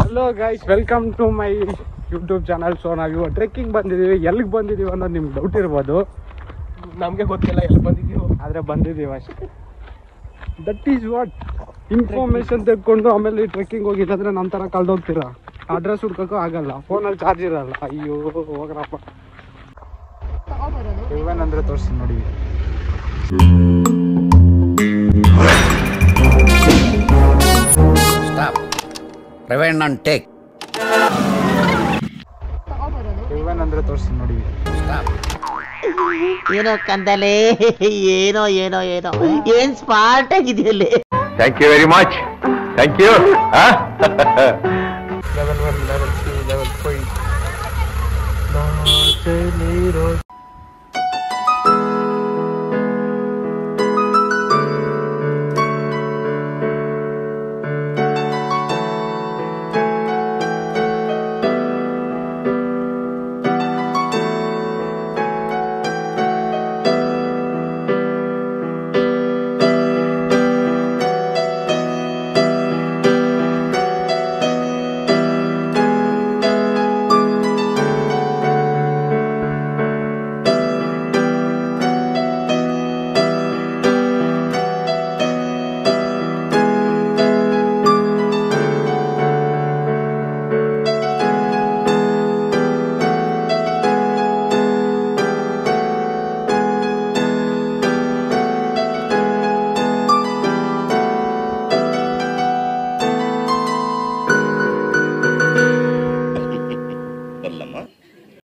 Hello guys, welcome to my YouTube channel. So ನಾವು trekking ಬಂದಿದ್ದೀವಿ. ಎಲ್ಲಿಗೆ ಬಂದಿದ್ದೀವಿ ಅನ್ನೋದು ನಿಮ್ಗೆ ಡೌಟ್ ಇರ್ಬೋದು. ನಮಗೆ ಗೊತ್ತಿಲ್ಲ ಎಲ್ಲಿ ಬಂದಿದ್ದೀವಿ, ಆದರೆ ಬಂದಿದ್ದೀವಿ ಅಷ್ಟೇ. ದಟ್ ಈಸ್ ವಾಟ್ ಇನ್ಫಾರ್ಮೇಶನ್ ತೆಗೆದುಕೊಂಡು ಆಮೇಲೆ ಟ್ರೆಕ್ಕಿಂಗ್ ಹೋಗಿದ್ದಂದ್ರೆ ನಮ್ಮ ಥರ ಕಳೆದೋಗ್ತೀರಾ. ಅಡ್ರೆಸ್ ಹುಡ್ಕೋಕ್ಕೂ ಆಗಲ್ಲ, ಫೋನಲ್ಲಿ ಚಾರ್ಜ್ ಇರಲ್ಲ. ಅಯ್ಯೋ ಹೋಗ್ರಪ್ಪ. ಇವೇನಂದ್ರೆ ತೋರಿಸಿ ನೋಡಿ. Rewind and take. ಇವೇನಂದ್ರೆ ತೋರಿಸಿ ನೋಡಿ. ಏನೋ ಕಂದಲೆ, ಏನೋ ಏನೋ ಏನೋ ಏನ್ smart ಆಗಿದೆಯಲ್ಲಿ. Thank you very much. Thank you. level 1, level 2, level 3.